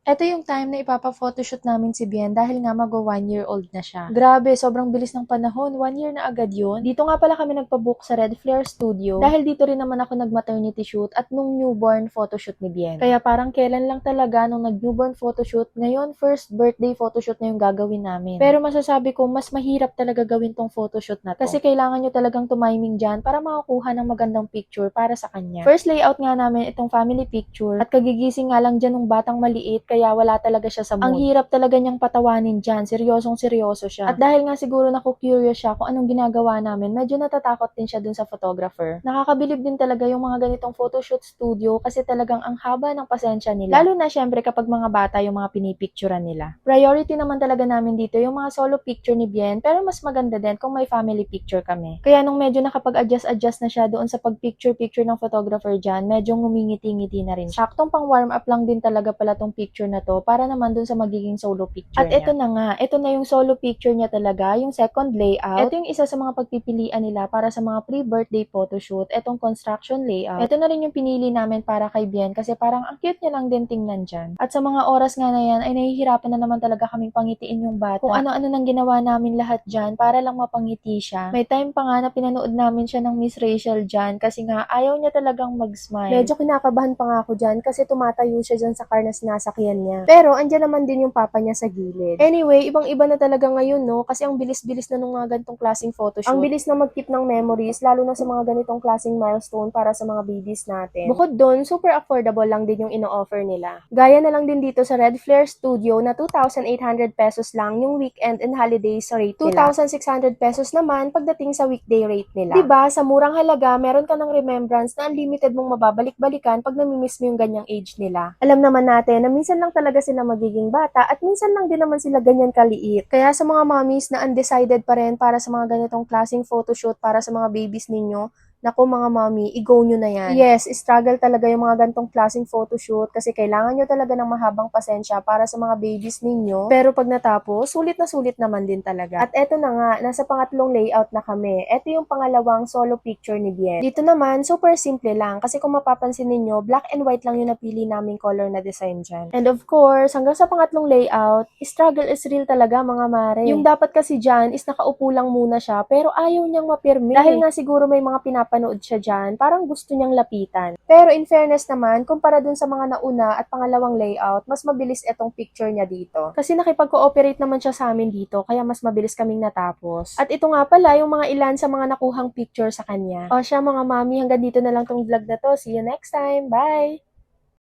Eto yung time na ipapa-photoshoot namin si Bien dahil nga mag-1-year-old na siya. Grabe, sobrang bilis ng panahon. 1 year na agad yun. Dito nga pala kami nagpa-book sa Red Flare Studio dahil dito rin naman ako nag-maternity shoot at nung newborn photoshoot ni Bien. Kaya parang kailan lang talaga nung nag-newborn photoshoot, ngayon first birthday photoshoot na yung gagawin namin. Pero masasabi ko, mas mahirap talaga gawin tong photoshoot na to. Kasi kailangan nyo talagang tumiming dyan para makakuha ng magandang picture para sa kanya. First layout nga namin itong family picture at kagigising nga lang dyan ng batang maliit kaya wala talaga siya sa mood. Ang hirap talaga niyang patawanin dyan. Seryosong-seryoso siya. At dahil nga siguro naku-curious siya kung anong ginagawa namin, medyo natatakot din siya dun sa photographer. Nakakabilib din talaga yung mga ganitong photoshoot studio kasi talagang ang haba ng pasensya nila. Lalo na syempre kapag mga bata yung mga pinipicturean nila. Priority naman talaga namin dito yung mga solo picture ni Bien pero mas maganda din kung may family picture kami. Kaya nung medyo nakapag-adjust na siya doon sa pag-picture-picture ng photographer dyan, medyo ngumingiti-ngiti na rin siya. Saktong pang warm up lang din talaga pala tong picture na to para naman dun sa magiging solo picture At niya. eto na nga, eto na yung solo picture niya talaga, yung second layout. Ito yung isa sa mga pagpipilian nila para sa mga pre-birthday photoshoot, etong construction layout. Ito na rin yung pinili namin para kay Bien kasi parang ang cute niya lang din tingnan dyan. At sa mga oras nga na yan ay nahihirapan na naman talaga kaming pangitiin yung bata. Kung ano-ano nang ginawa namin lahat dyan para lang mapangiti siya. May time pa nga na pinanood namin siya ng Miss Rachel dyan kasi nga ayaw niya talagang mag-smile. Medyo kinakabahan pa nga ako dyan kasi tumatayo siya dyan sa car na sinasakyan niya. Pero andyan naman din yung papa niya sa gilid. Anyway, ibang-iba na talaga ngayon, no? Kasi ang bilis-bilis na nung mga ganitong klaseng photoshoot. Ang bilis na mag-keep ng memories, lalo na sa mga ganitong klaseng milestone para sa mga babies natin. Bukod doon, super affordable lang din yung ino-offer nila. Gaya na lang din dito sa Red Flare Studio na 2,800 pesos lang yung weekend and holidays rate nila. 2,600 pesos naman pagdating sa weekday rate nila. Diba, sa murang halaga, meron ka ng remembrance na unlimited mong mababalik-balikan pag namimiss mo yung ganyang age nila. Alam naman natin na minsan lang talaga sila magiging bata at minsan lang din naman sila ganyan kaliit. Kaya sa mga mommies na undecided pa rin para sa mga ganitong klaseng photoshoot para sa mga babies ninyo, naku mga mommy, i-go nyo na yan. Yes, struggle talaga yung mga gantong klaseng photoshoot kasi kailangan nyo talaga ng mahabang pasensya para sa mga babies ninyo. Pero pag natapos, sulit na sulit naman din talaga. At eto na nga, nasa pangatlong layout na kami. Eto yung pangalawang solo picture ni Bien. Dito naman, super simple lang kasi kung mapapansin ninyo, black and white lang yung napili naming color na design dyan. And of course, hanggang sa pangatlong layout, struggle is real talaga mga mare. Yung dapat kasi dyan is nakaupo lang muna siya pero ayaw niyang mapirme. Dahil nga siguro may mga pinapanood siya dyan, parang gusto niyang lapitan. Pero in fairness naman, kumpara dun sa mga nauna at pangalawang layout, mas mabilis etong picture niya dito. Kasi nakipag-cooperate naman siya sa amin dito, kaya mas mabilis kaming natapos. At ito nga pala yung mga ilan sa mga nakuhang picture sa kanya. O siya mga mami, hanggang dito na lang tong vlog na to. See you next time. Bye!